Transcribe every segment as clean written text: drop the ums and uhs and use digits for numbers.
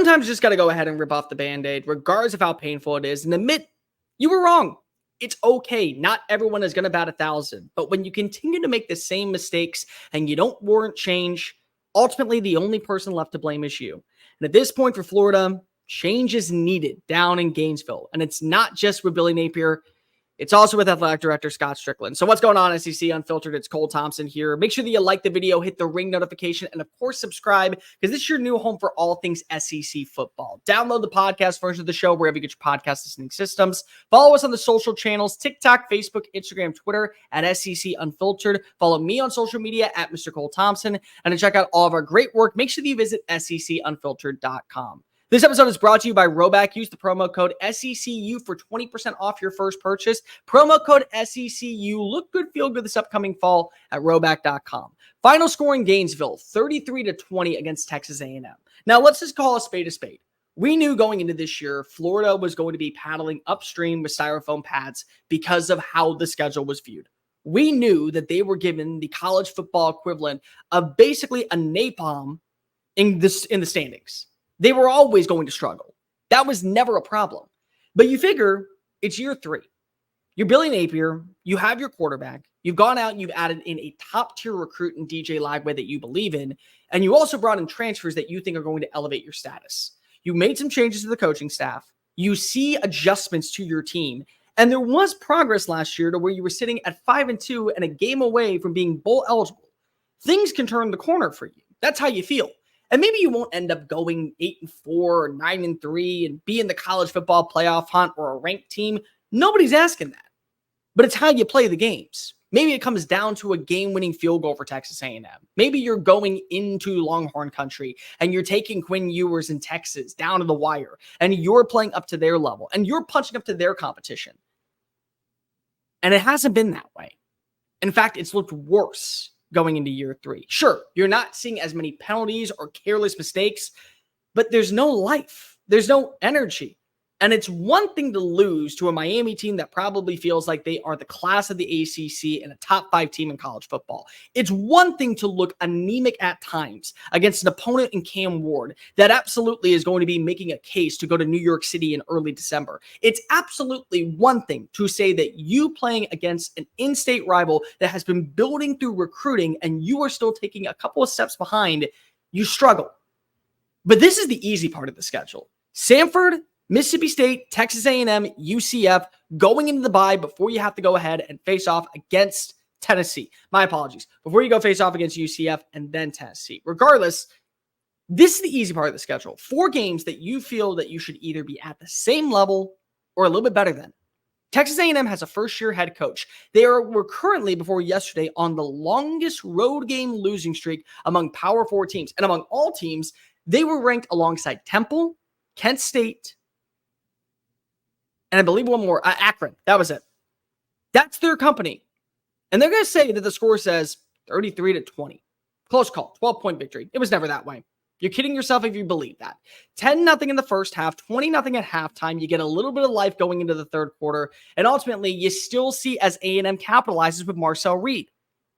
sometimes you just got to go ahead and rip off the Band-Aid, regardless of how painful it is, and admit you were wrong. It's okay. Not everyone is going to bat 1,000. But when you continue to make the same mistakes and you don't warrant change, ultimately the only person left to blame is you. And at this point for Florida, change is needed down in Gainesville. And it's not just with Billy Napier. It's also with Athletic Director Scott Strickland. So what's going on, SEC Unfiltered? It's Cole Thompson here. Make sure that you like the video, hit the ring notification, and of course, subscribe, because this is your new home for all things SEC football. Download the podcast version of the show wherever you get your podcast listening systems. Follow us on the social channels, TikTok, Facebook, Instagram, Twitter, at SEC Unfiltered. Follow me on social media at Mr. Cole Thompson. And to check out all of our great work, make sure that you visit SECUnfiltered.com. This episode is brought to you by RHOBACK. Use the promo code SECU for 20% off your first purchase. Promo code SECU. Look good, feel good this upcoming fall at RHOBACK.com. Final score in Gainesville, 33-20 against Texas A&M. Now, let's just call a spade a spade. We knew going into this year, Florida was going to be paddling upstream with styrofoam pads because of how the schedule was viewed. We knew that they were given the college football equivalent of basically a napalm in the standings. They were always going to struggle. That was never a problem. But you figure it's year 3. You're Billy Napier. You have your quarterback. You've gone out and you've added in a top-tier recruit in DJ Lagway that you believe in. And you also brought in transfers that you think are going to elevate your status. You made some changes to the coaching staff. You see adjustments to your team. And there was progress last year to where you were sitting at 5-2 and a game away from being bowl eligible. Things can turn the corner for you. That's how you feel. And maybe you won't end up going 8-4 or 9-3 and be in the college football playoff hunt or a ranked team. Nobody's asking that. But it's how you play the games. Maybe it comes down to a game-winning field goal for Texas A&M. Maybe you're going into Longhorn country and you're taking Quinn Ewers in Texas down to the wire and you're playing up to their level and you're punching up to their competition. And it hasn't been that way. In fact, it's looked worse going into year 3. Sure, you're not seeing as many penalties or careless mistakes, but there's no life. There's no energy. And it's one thing to lose to a Miami team that probably feels like they are the class of the ACC and a top 5 team in college football. It's one thing to look anemic at times against an opponent in Cam Ward that absolutely is going to be making a case to go to New York City in early December. It's absolutely one thing to say that you playing against an in-state rival that has been building through recruiting and you are still taking a couple of steps behind, you struggle. But this is the easy part of the schedule. Samford, Mississippi State, Texas A&M, UCF, going into the bye before you have to go ahead and face off against Tennessee. My apologies. Before you go face off against UCF and then Tennessee. Regardless, this is the easy part of the schedule. 4 games that you feel that you should either be at the same level or a little bit better than. Texas A&M has a first-year head coach. They were currently, before yesterday, on the longest road game losing streak among Power 4 teams. And among all teams, they were ranked alongside Temple, Kent State, and I believe one more, Akron. That was it. That's their company. And they're going to say that the score says 33-20. Close call, 12-point victory. It was never that way. You're kidding yourself if you believe that. 10-0 in the first half, 20-0 at halftime. You get a little bit of life going into the third quarter. And ultimately, you still see as A&M capitalizes with Marcel Reed.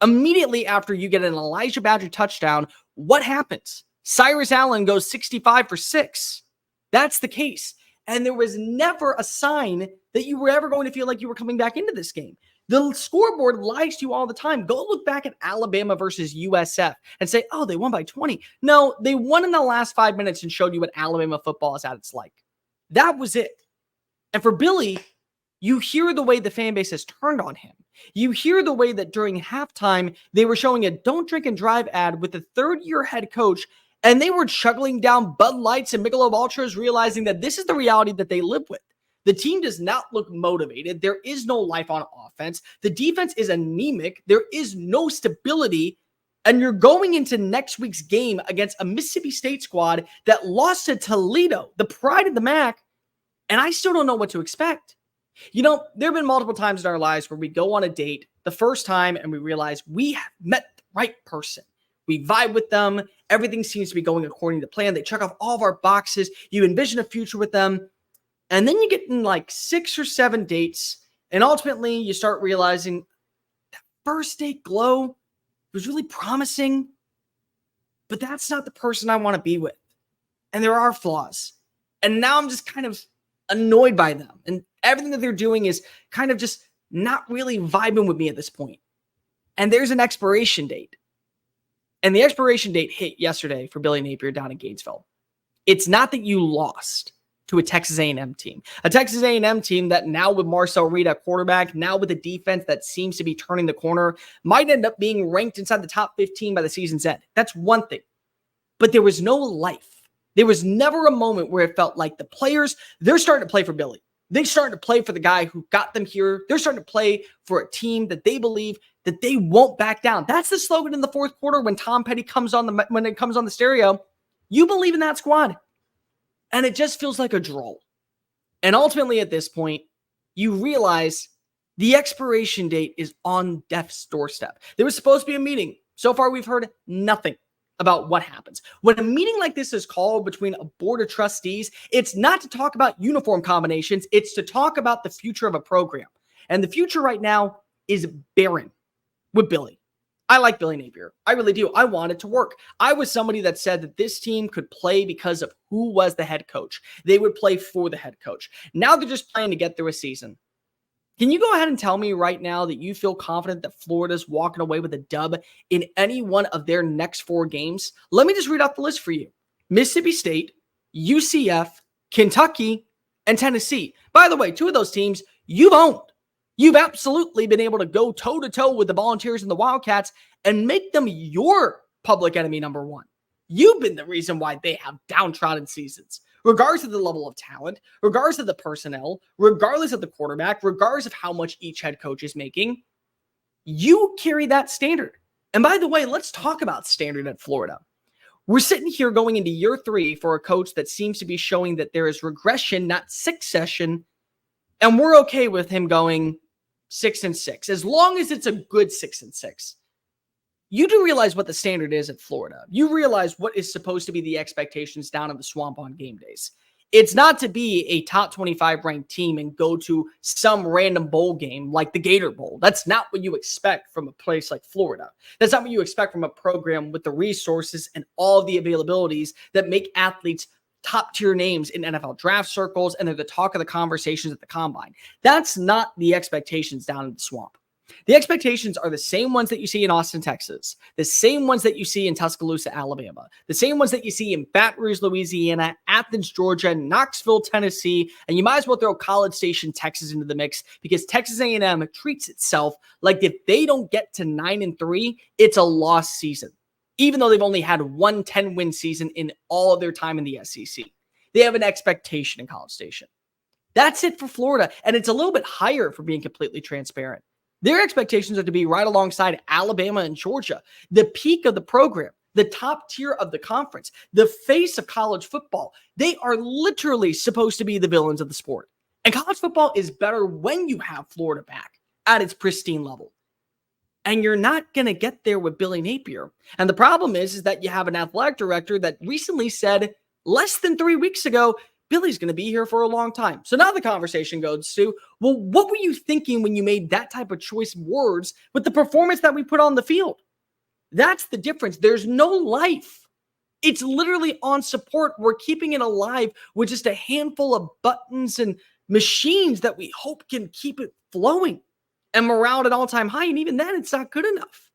Immediately after you get an Elijah Badger touchdown, what happens? Cyrus Allen goes 65 for 6. That's the case. And there was never a sign that you were ever going to feel like you were coming back into this game. The scoreboard lies to you all the time. Go look back at Alabama versus USF and say, oh, they won by 20. No, they won in the last 5 minutes and showed you what Alabama football is at its like. That was it. And for Billy, you hear the way the fan base has turned on him. You hear the way that during halftime, they were showing a don't drink and drive ad with the third-year head coach. And they were chugging down Bud Lights and Michelob Ultras, realizing that this is the reality that they live with. The team does not look motivated. There is no life on offense. The defense is anemic. There is no stability. And you're going into next week's game against a Mississippi State squad that lost to Toledo, the pride of the MAC. And I still don't know what to expect. You know, there have been multiple times in our lives where we go on a date the first time and we realize we have met the right person. We vibe with them. Everything seems to be going according to plan. They check off all of our boxes. You envision a future with them. And then you get in like 6 or 7 dates. And ultimately, you start realizing that first date glow was really promising. But that's not the person I want to be with. and there are flaws. And now I'm just kind of annoyed by them. And everything that they're doing is kind of just not really vibing with me at this point. And there's an expiration date. And the expiration date hit yesterday for Billy Napier down in Gainesville. It's not that you lost to a Texas A&M team. A Texas A&M team that now with Marcel Reed at quarterback, now with a defense that seems to be turning the corner, might end up being ranked inside the top 15 by the season's end. That's one thing. But there was no life. There was never a moment where it felt like the players, they're starting to play for Billy. They're starting to play for the guy who got them here. They're starting to play for a team that they believe that they won't back down. That's the slogan in the fourth quarter when Tom Petty comes on the stereo. You believe in that squad. And it just feels like a draw. And ultimately at this point, you realize the expiration date is on death's doorstep. There was supposed to be a meeting. So far, we've heard nothing about what happens. When a meeting like this is called between a board of trustees, it's not to talk about uniform combinations. It's to talk about the future of a program. And the future right now is barren with Billy. I like Billy Napier. I really do. I want it to work. I was somebody that said that this team could play because of who was the head coach. They would play for the head coach. Now they're just playing to get through a season. Can you go ahead and tell me right now that you feel confident that Florida's walking away with a dub in any one of their next 4 games? Let me just read off the list for you. Mississippi State, UCF, Kentucky, and Tennessee. By the way, 2 of those teams you've owned. You've absolutely been able to go toe-to-toe with the Volunteers and the Wildcats and make them your public enemy number 1. You've been the reason why they have downtrodden seasons. Regardless of the level of talent, regardless of the personnel, regardless of the quarterback, regardless of how much each head coach is making, you carry that standard. And by the way, let's talk about standard at Florida. We're sitting here going into year 3 for a coach that seems to be showing that there is regression, not succession, and we're okay with him going 6-6, as long as it's a good 6-6. You do realize what the standard is at Florida. You realize what is supposed to be the expectations down in the swamp on game days. It's not to be a top 25 ranked team and go to some random bowl game like the Gator Bowl. That's not what you expect from a place like Florida. That's not what you expect from a program with the resources and all the availabilities that make athletes top tier names in NFL draft circles, and they're the talk of the conversations at the combine. That's not the expectations down in the swamp. The expectations are the same ones that you see in Austin, Texas, the same ones that you see in Tuscaloosa, Alabama, the same ones that you see in Baton Rouge, Louisiana, Athens, Georgia, Knoxville, Tennessee, and you might as well throw College Station, Texas into the mix because Texas A&M treats itself like if they don't get to 9-3, it's a lost season. Even though they've only had 1 10-win season in all of their time in the SEC. They have an expectation in College Station. That's it for Florida, and it's a little bit higher for being completely transparent. Their expectations are to be right alongside Alabama and Georgia, the peak of the program, the top tier of the conference, the face of college football. They are literally supposed to be the villains of the sport. And college football is better when you have Florida back at its pristine level. And you're not going to get there with Billy Napier. And the problem is that you have an athletic director that recently said less than 3 weeks ago, Billy's going to be here for a long time. So now the conversation goes to, well, what were you thinking when you made that type of choice of words with the performance that we put on the field? That's the difference. There's no life. It's literally on support. We're keeping it alive with just a handful of buttons and machines that we hope can keep it flowing. And morale at an all-time high, and even then, it's not good enough.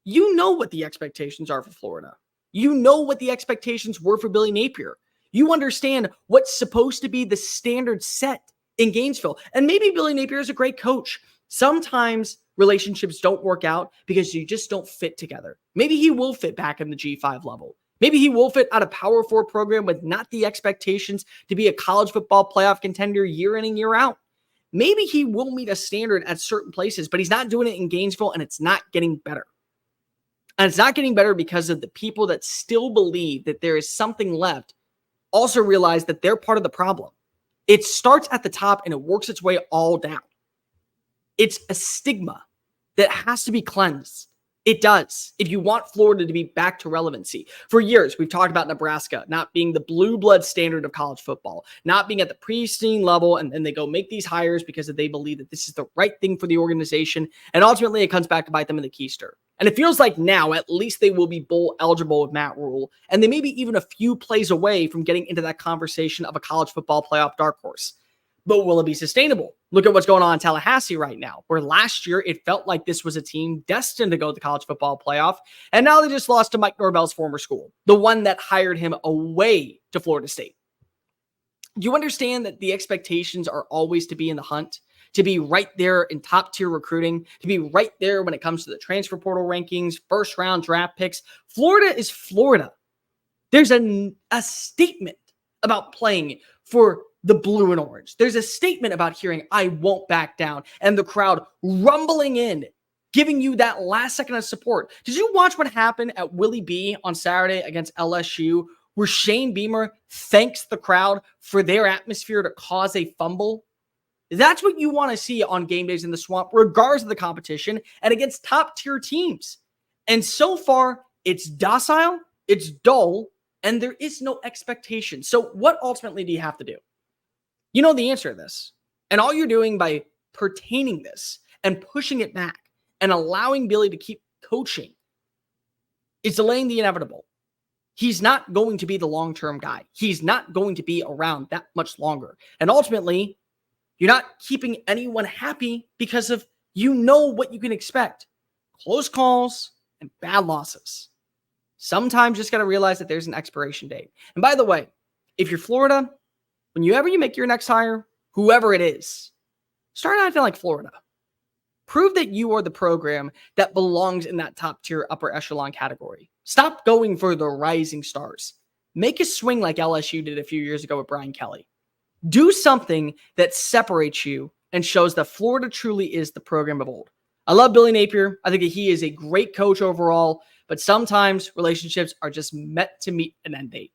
You know what the expectations are for Florida. You know what the expectations were for Billy Napier. You understand what's supposed to be the standard set in Gainesville. And maybe Billy Napier is a great coach. Sometimes relationships don't work out because you just don't fit together. Maybe he will fit back in the G5 level. Maybe he will fit out a Power 4 program with not the expectations to be a college football playoff contender year in and year out. Maybe he will meet a standard at certain places, but he's not doing it in Gainesville, and it's not getting better. And it's not getting better because of the people that still believe that there is something left also realize that they're part of the problem. It starts at the top and it works its way all down. It's a stigma that has to be cleansed. It does. If you want Florida to be back to relevancy. For years, we've talked about Nebraska not being the blue blood standard of college football, not being at the pristine level, and then they go make these hires because they believe that this is the right thing for the organization. And ultimately, it comes back to bite them in the keister. And it feels like now at least they will be bowl eligible with Matt Rule, and they may be even a few plays away from getting into that conversation of a college football playoff dark horse. But will it be sustainable? Look at what's going on in Tallahassee right now, where last year it felt like this was a team destined to go to the college football playoff, and now they just lost to Mike Norvell's former school, the one that hired him away to Florida State. You understand that the expectations are always to be in the hunt, to be right there in top tier recruiting, to be right there when it comes to the transfer portal rankings, first round draft picks. Florida is Florida. There's a statement about playing for the blue and orange. There's a statement about hearing, I won't back down, and the crowd rumbling in, giving you that last second of support. Did you watch what happened at Willie B on Saturday against LSU, where Shane Beamer thanks the crowd for their atmosphere to cause a fumble? That's what you want to see on game days in the Swamp, regardless of the competition and against top tier teams. And so far, it's docile, it's dull, and there is no expectation. So what ultimately do you have to do? You know the answer to this. And all you're doing by pertaining this and pushing it back and allowing Billy to keep coaching is delaying the inevitable. He's not going to be the long-term guy. He's not going to be around that much longer. And ultimately, you're not keeping anyone happy because of you know what you can expect. Close calls and bad losses. Sometimes you just got to realize that there's an expiration date. And by the way, if you're Florida, whenever you make your next hire, whoever it is, start acting like Florida. Prove that you are the program that belongs in that top tier upper echelon category. Stop going for the rising stars. Make a swing like LSU did a few years ago with Brian Kelly. Do something that separates you and shows that Florida truly is the program of old. I love Billy Napier. I think that he is a great coach overall, but sometimes relationships are just meant to meet an end date.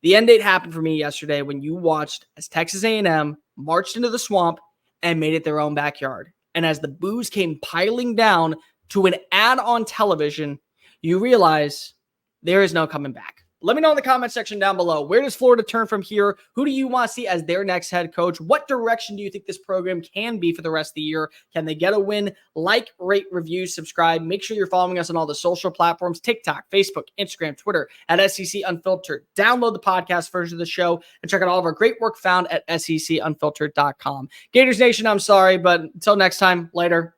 The end date happened for me yesterday when you watched as Texas A&M marched into the Swamp and made it their own backyard. And as the boos came piling down to an ad on television, you realize there is no coming back. Let me know in the comment section down below. Where does Florida turn from here? Who do you want to see as their next head coach? What direction do you think this program can be for the rest of the year? Can they get a win? Like, rate, review, subscribe. Make sure you're following us on all the social platforms, TikTok, Facebook, Instagram, Twitter, at SEC Unfiltered. Download the podcast version of the show and check out all of our great work found at secunfiltered.com. Gators Nation, I'm sorry, but until next time, later.